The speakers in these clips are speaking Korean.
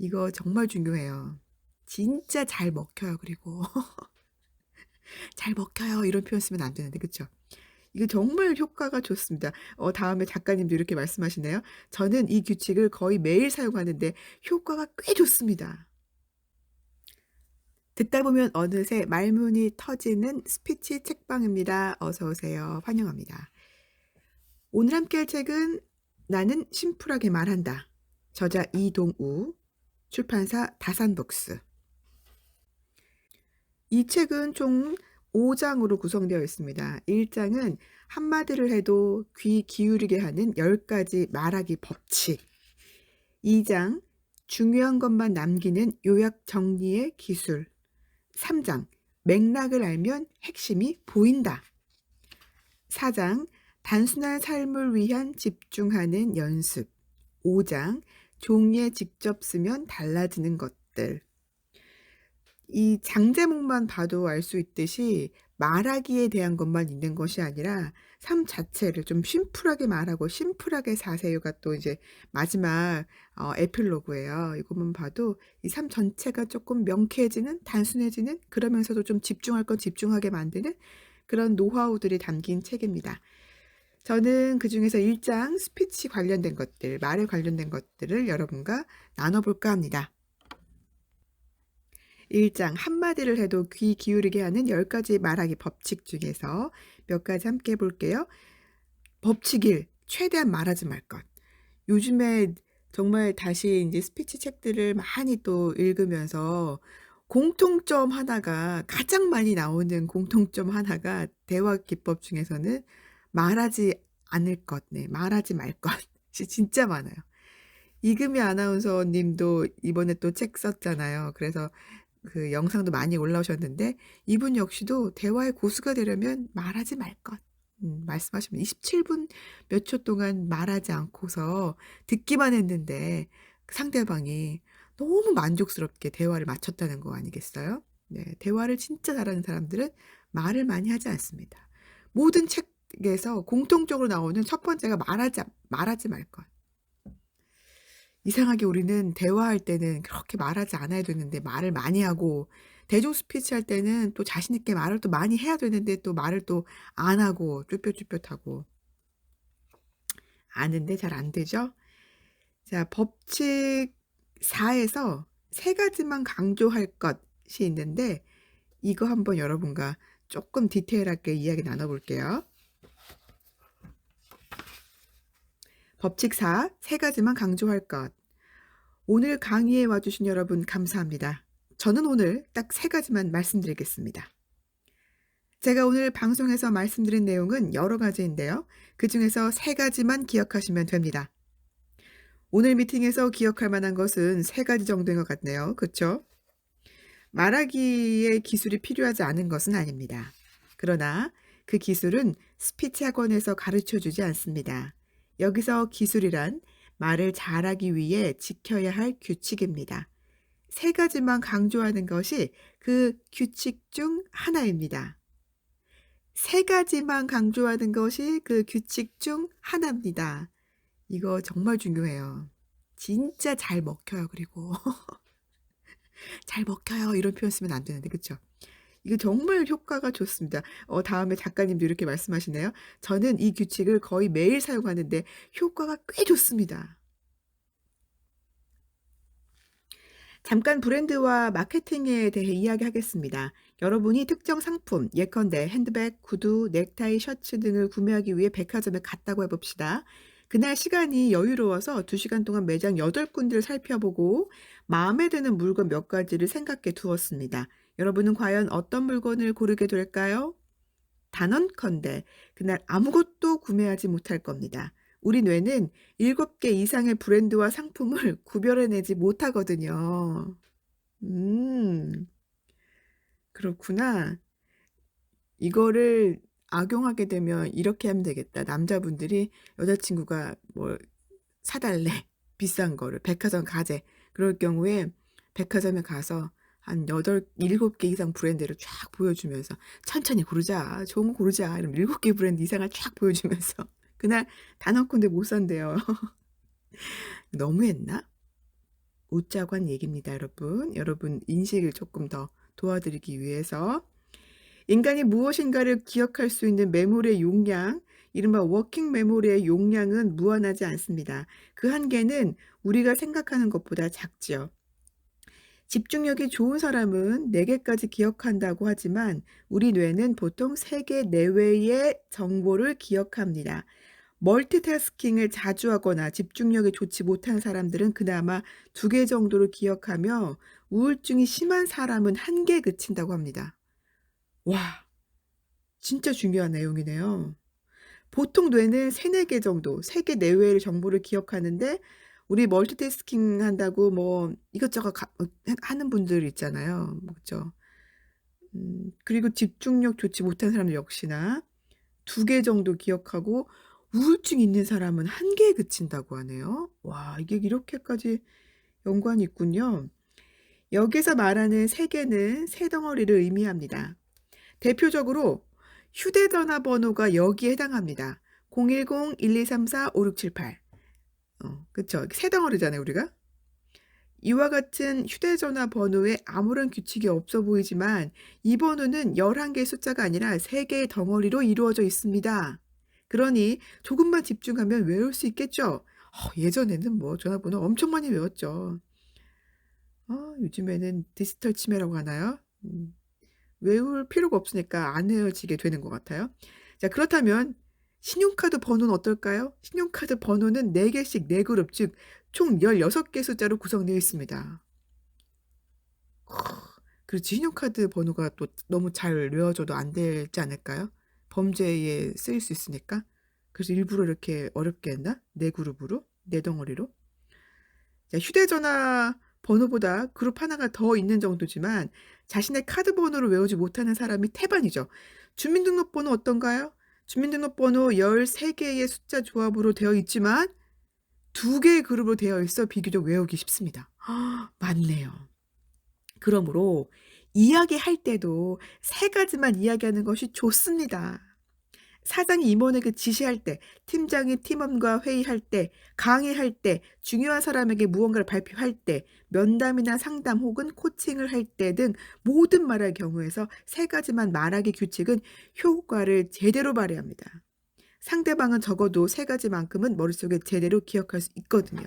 이거 정말 중요해요. 진짜 잘 먹혀요 그리고. "잘 먹혀요." 이런 표현 쓰면 안 되는데 그쵸? 이거 정말 효과가 좋습니다. 다음에 작가님도 이렇게 말씀하시네요. "저는 이 규칙을 거의 매일 사용하는데 효과가 꽤 좋습니다." 듣다 보면 어느새 말문이 터지는 스피치 책방입니다. 어서 오세요. 환영합니다. 오늘 함께할 책은 나는 심플하게 말한다. 저자 이동우, 출판사 다산북스. 이 책은 총 5 장으로 구성되어 있습니다. 1 장은 한마디를 해도 귀 기울이게 하는 10 가지 말하기 법칙. 2 장, 중요한 것만 남기는 요약 정리의 기술. 3 장, 맥락을 알면 핵심이 보인다. 4 장, 단순한 삶을 위한 집중하는 연습. 5 장, 종이에 직접 쓰면 달라지는 것들. 이 장 제목만 봐도 알 수 있듯이 말하기에 대한 것만 있는 것이 아니라 삶 자체를 좀 심플하게 말하고 심플하게 사세요가 또 이제 마지막 에필로그예요. 이것만 봐도 이 삶 전체가 쪼끔 명쾌해지는 단순해지는 그러면서도 좀 집중할 건 집중하게 만드는 그런 노하우들이 담긴 책입니다. 저는 그중에서 1장 스피치 관련된 것들, 말에 관련된 것들을 여러분과 나눠 볼까 합니다. 1장 한마디를 해도 귀 기울이게 하는 10 가지 말하기 법칙 중에서 몇 가지 함께 해 볼게요. 법칙 1, 최대한 말하지 말 것. 요즘에 정말 다시 인제 스피치 책들을 많이 또 읽으면서 공통점 하나가 가장 많이 나오는 공통점 하나가 대화 기법 중에서는 말하지 않을 것, 네 말하지 말 것이 진짜 많아요. 이금희 아나운서 님도 이번에 또 책 썼잖아요. 그래서 그 영상도 많이 올라오셨는데 이분 역시도 대화의 고수가 되려면 말하지 말 것. 말씀하시면 27분 몇 초 동안 말하지 않고서 듣기만 했는데 상대방이 너무 만족스럽게 대화를 마쳤다는 거 아니겠어요? 네. 대화를 진짜 잘하는 사람들은 말을 많이 하지 않습니다. 모든 책에서 공통적으로 나오는 첫 번째가 말하지 말 것. 이상하게 우리는 대화할 때는 그렇게 말하지 않아야 되는데 말을 많이 하고 대중 스피치 할 때는 또 자신 있게 말을 또 많이 해야 되는데 또 말을 또 안 하고 쭈뼛쭈뼛하고 아는데 잘 안 되죠? 자, 법칙 4 에서 3 가지만 강조할 것이 있는데 이거 한번 여러분과 쪼끔 디테일하게 이야기 나눠 볼게요. 법칙 4, 3 가지만 강조할 것. 오늘 강의에 와 주신 여러분 감사합니다. 저는 오늘 딱 3 가지만 말씀드리겠습니다. 제가 오늘 방송에서 말씀드린 내용은 여러 가지인데요. 그중에서 3 가지만 기억하시면 됩니다. 오늘 미팅에서 기억할 만한 것은 3 가지 정도인 것 같네요. 그쵸? 말하기에 기술이 필요하지 않은 것은 아닙니다. 그러나 그 기술은 스피치 학원에서 가르쳐 주지 않습니다. 여기서 기술이란 말을 잘하기 위해 지켜야 할 규칙입니다. 3 가지만 강조하는 것이 그 규칙 중 하나입니다. 3 가지만 강조하는 것이 그 규칙 중 하나입니다. 이거 정말 중요해요. 진짜 잘 먹혀요 그리고. "잘 먹혀요." 이런 표현 쓰면 안 되는데 그쵸? 이거 정말 효과가 좋습니다. 다음에 작가님도 이렇게 말씀하시네요. "저는 이 규칙을 거의 매일 사용하는데 효과가 꽤 좋습니다." 잠깐 브랜드와 마케팅에 대해 이야기하겠습니다. 여러분이 특정 상품, 예컨대 핸드백, 구두, 넥타이, 셔츠 등을 구매하기 위해 백화점에 갔다고 해 봅시다. 그날 시간이 여유로워서 2 시간 동안 매장 8 군데를 살펴보고 마음에 드는 물건 몇 가지를 생각해 두었습니다. 여러분은 과연 어떤 물건을 고르게 될까요? 단언컨대 그날 아무것도 구매하지 못할 겁니다. 우리 뇌는 7개 이상의 브랜드와 상품을 구별해내지 못하거든요. 음. 그렇구나. 이거를 악용하게 되면 이렇게 하면 되겠다. 남자분들이 여자친구가 뭐 "사 달래." 비싼 거를 백화점 가재. 그럴 경우에 백화점에 가서 한 7 개 이상 브랜드를 쫙 보여주면서 "천천히 고르자. 좋은 거 고르자." 이러면 7개 브랜드 이상을 쫙 보여주면서 그날 단언컨대 못 산대요. 너무했나? 웃자고 한 얘기입니다, 여러분. 여러분 인식을 조금 더 도와드리기 위해서. 인간이 무엇인가를 기억할 수 있는 메모리의 용량, 이른바 워킹 메모리의 용량은 무한하지 않습니다. 그 한계는 우리가 생각하는 것보다 작지요. 집중력이 좋은 사람은 4개까지 기억한다고 하지만 우리 뇌는 보통 3개 내외의 정보를 기억합니다. 멀티태스킹을 자주 하거나 집중력이 좋지 못한 사람들은 그나마 2개 정도를 기억하며 우울증이 심한 사람은 1개에 그친다고 합니다. 와, 진짜 중요한 내용이네요. 보통 뇌는 3-4개 정도, 3개 내외의 정보를 기억하는데 우리 멀티태스킹 한다고 뭐 이것저것 하는 분들 있잖아요. 그죠? 그리고 집중력 좋지 못한 사람들 역시나 2개 정도 기억하고 우울증 있는 사람은 1개에 그친다고 하네요. 와, 이게 이렇게까지 연관이 있군요. 여기서 말하는 3개는 세 덩어리를 의미합니다. 대표적으로 휴대전화 번호가 여기에 해당합니다. 010-1234-5678. 그쵸. 세 덩어리잖아요, 우리가. 이와 같은 휴대전화 번호에 아무런 규칙이 없어 보이지만 이 번호는 11개의 숫자가 아니라 3개의 덩어리로 이루어져 있습니다. 그러니 조금만 집중하면 외울 수 있겠죠. 예전에는 뭐 전화번호 엄청 많이 외웠죠. 요즘에는 디지털 치매라고 하나요? 외울 필요가 없으니까 안 외워지게 되는 것 같아요. 자, 그렇다면 신용카드 번호는 어떨까요? 신용카드 번호는 4개씩 4그룹, 즉 총 16개 숫자로 구성되어 있습니다. 그렇지, 신용카드 번호가 또 너무 잘 외워져도 안 되지 않을까요? 범죄에 쓰일 수 있으니까. 그래서 일부러 이렇게 어렵게 했나? 4그룹으로? 4덩어리로? 자, 휴대전화 번호보다 그룹 하나가 더 있는 정도지만 자신의 카드 번호를 외우지 못하는 사람이 태반이죠. 주민등록번호 어떤가요? 주민등록번호 13개의 숫자 조합으로 되어 있지만 2개의 그룹으로 되어 있어 비교적 외우기 쉽습니다. 맞네요. 그러므로 이야기할 때도 3가지만 이야기하는 것이 좋습니다. 사장이 임원에게 지시할 때, 팀장이 팀원과 회의할 때, 강의할 때, 중요한 사람에게 무언가를 발표할 때, 면담이나 상담 혹은 코칭을 할 때 등 모든 말할 경우에서 3가지만 말하기 규칙은 효과를 제대로 발휘합니다. 상대방은 적어도 3가지만큼은 머릿속에 제대로 기억할 수 있거든요.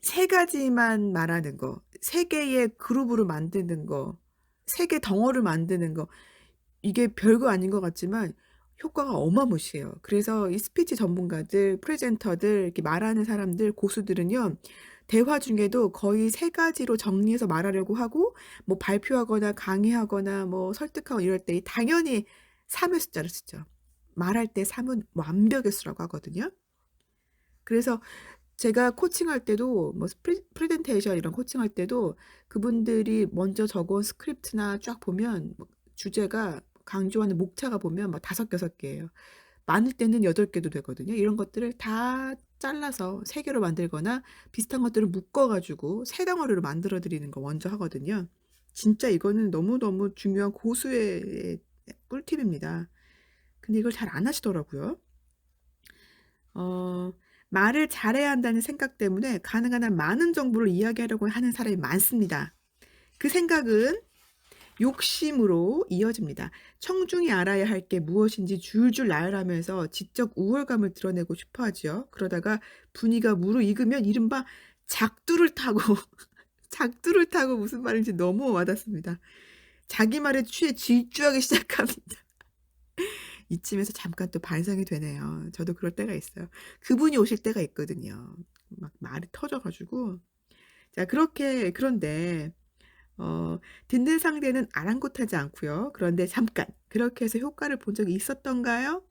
3가지만 말하는 거, 3개의 그룹으로 만드는 거, 3개 덩어리를 만드는 거, 이게 별거 아닌 것 같지만 효과가 어마무시해요. 그래서 이 스피치 전문가들, 프레젠터들, 이렇게 말하는 사람들, 고수들은요, 대화 중에도 거의 3가지로 정리해서 말하려고 하고, 뭐 발표하거나 강의하거나 뭐 설득하고 이럴 때 당연히 3의 숫자를 쓰죠. 말할 때 3은 완벽의 수라고 하거든요. 그래서 제가 코칭할 때도 뭐 프레젠테이션 이런 코칭할 때도 그분들이 먼저 적어온 스크립트나 쫙 보면 주제가 강조하는 목차가 보면 막 5-6개예요. 많을 때는 8개도 되거든요. 이런 것들을 다 잘라서 3개로 만들거나 비슷한 것들을 묶어 가지고 3덩어리로 만들어 드리는 거 먼저 하거든요. 진짜 이거는 너무너무 중요한 고수의 꿀팁입니다. 근데 이걸 잘 안 하시더라고요. 말을 잘해야 한다는 생각 때문에 가능한 한 많은 정보를 이야기하려고 하는 사람이 많습니다. 그 생각은 욕심으로 이어집니다. 청중이 알아야 할 게 무엇인지 줄줄 나열하면서 지적 우월감을 드러내고 싶어 하지요. 그러다가 분위기가 무르익으면 이른바 작두를 타고 작두를 타고 무슨 말인지 너무 와닿습니다. 자기 말에 취해 질주하기 시작합니다. 이쯤에서 잠깐 또 반성이 되네요. 저도 그럴 때가 있어요. 그분이 오실 때가 있거든요. 막 말이 터져 가지고. 자, 그런데 듣는 상대는 아랑곳하지 않고요. 그런데 잠깐 그렇게 해서 효과를 본 적이 있었던가요?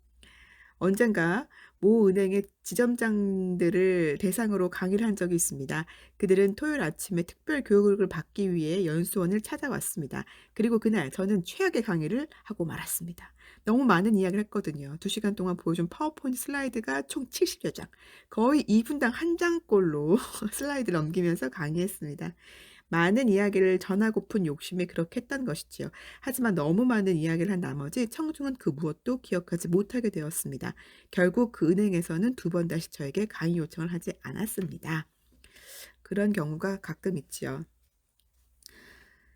언젠가 모 은행의 지점장들을 대상으로 강의를 한 적이 있습니다. 그들은 토요일 아침에 특별 교육을 받기 위해 연수원을 찾아왔습니다. 그리고 그날 저는 최악의 강의를 하고 말았습니다. 너무 많은 이야기를 했거든요. 2시간 동안 보여준 파워포인트 슬라이드가 총 70여 장. 거의 2분당 1장꼴로 슬라이드를 넘기면서 강의했습니다. 많은 이야기를 전하고픈 욕심에 그렇게 했던 것이지요. 하지만 너무 많은 이야기를 한 나머지 청중은 그 무엇도 기억하지 못하게 되었습니다. 결국 그 은행에서는 2번 다시 저에게 강의 요청을 하지 않았습니다. 그런 경우가 가끔 있지요.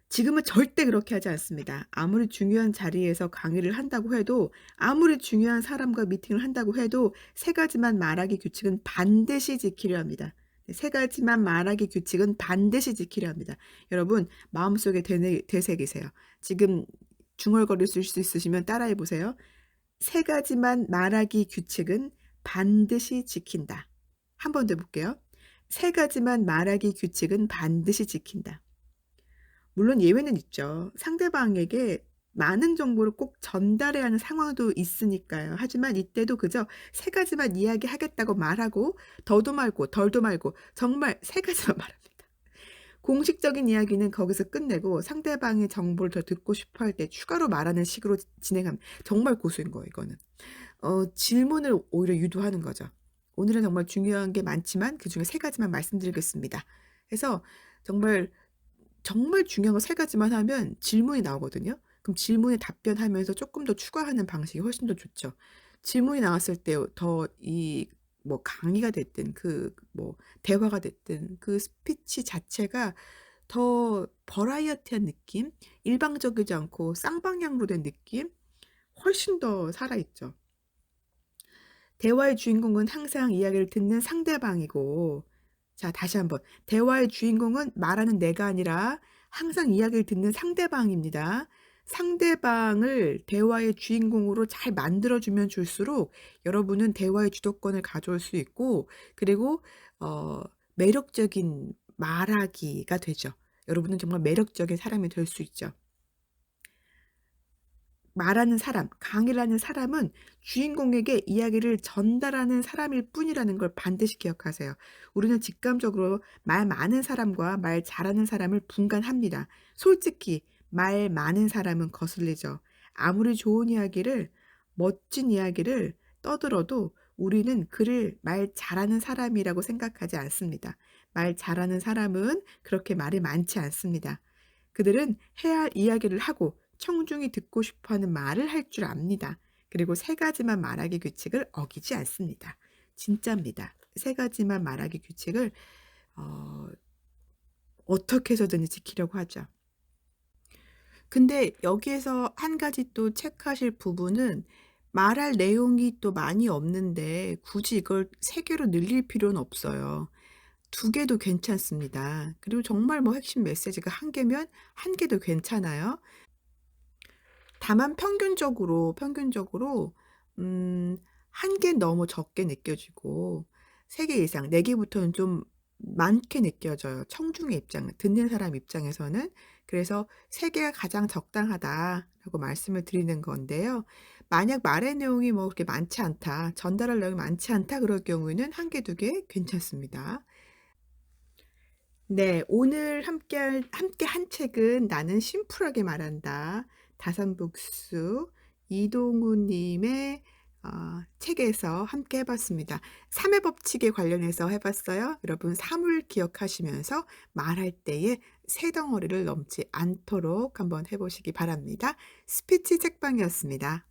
지금은 절대 그렇게 하지 않습니다. 아무리 중요한 자리에서 강의를 한다고 해도 아무리 중요한 사람과 미팅을 한다고 해도 세 가지만 말하기 규칙은 반드시 지키려 합니다. 네, 세 가지만 말하기 규칙은 반드시 지키려 합니다. 여러분 마음속에 되새기세요. 지금 중얼거릴 수 있으시면 따라해 보세요. 세 가지만 말하기 규칙은 반드시 지킨다. 한 번 더 해볼게요. 세 가지만 말하기 규칙은 반드시 지킨다. 물론 예외는 있죠. 상대방에게 많은 정보를 꼭 전달해야 하는 상황도 있으니까요. 하지만 이때도 그저 세 가지만 이야기하겠다고 말하고 더도 말고 덜도 말고 정말 세 가지만 말합니다. 공식적인 이야기는 거기서 끝내고 상대방의 정보를 더 듣고 싶어 할 때 추가로 말하는 식으로 진행하면 정말 고수인 거예요, 이거는. 질문을 오히려 유도하는 거죠. 오늘은 정말 중요한 게 많지만 그중에 세 가지만 말씀드리겠습니다. 해서 정말 정말 중요한 거 세 가지만 하면 질문이 나오거든요. 그럼 질문에 답변하면서 쪼끔 더 추가하는 방식이 훨씬 더 좋죠. 질문이 나왔을 때 더 이 뭐 강의가 됐든 그 뭐 대화가 됐든 그 스피치 자체가 더 버라이어티한 느낌, 일방적이지 않고 쌍방향으로 된 느낌 훨씬 더 살아있죠. 대화의 주인공은 항상 이야기를 듣는 상대방이고, 자, 다시 한번. 대화의 주인공은 말하는 내가 아니라 항상 이야기를 듣는 상대방입니다. 상대방을 대화의 주인공으로 잘 만들어주면 줄수록 여러분은 대화의 주도권을 가져올 수 있고, 그리고, 매력적인 말하기가 되죠. 여러분은 정말 매력적인 사람이 될 수 있죠. 말하는 사람, 강의를 하는 사람은 주인공에게 이야기를 전달하는 사람일 뿐이라는 걸 반드시 기억하세요. 우리는 직감적으로 말 많은 사람과 말 잘하는 사람을 분간합니다. 솔직히 말 많은 사람은 거슬리죠. 아무리 좋은 이야기를, 멋진 이야기를 떠들어도 우리는 그를 말 잘하는 사람이라고 생각하지 않습니다. 말 잘하는 사람은 그렇게 말이 많지 않습니다. 그들은 해야 할 이야기를 하고 청중이 듣고 싶어하는 말을 할 줄 압니다. 그리고 세 가지만 말하기 규칙을 어기지 않습니다. 진짜입니다. 세 가지만 말하기 규칙을 어 어떻게 해서든지 지키려고 하죠. 근데 여기에서 한 가지 또 체크하실 부분은 말할 내용이 또 많이 없는데 굳이 이걸 3 개로 늘릴 필요는 없어요. 2 개도 괜찮습니다. 그리고 정말 뭐 핵심 메시지가 1 개면 1 개도 괜찮아요. 다만 평균적으로 1개 너무 적게 느껴지고 3개 이상 4 개부터는 좀 많게 느껴져요, 청중의 입장 듣는 사람 입장에서는. 그래서 "3 개가 가장 적당하다."라고 말씀을 드리는 건데요. 만약 말의 내용이 뭐 그렇게 많지 않다, 전달할 내용이 많지 않다 그럴 경우에는 1 개, 2개 괜찮습니다. 네. 오늘 함께 한 책은 "나는 심플하게 말한다." 다산북수 이동우 님의 책에서 함께 해 봤습니다. 3의 법칙에 관련해서 해 봤어요. 여러분 3을 기억하시면서 말할 때에 새 덩어리를 넘지 않도록 한번 해 보시기 바랍니다. 스피치 책방이었습니다.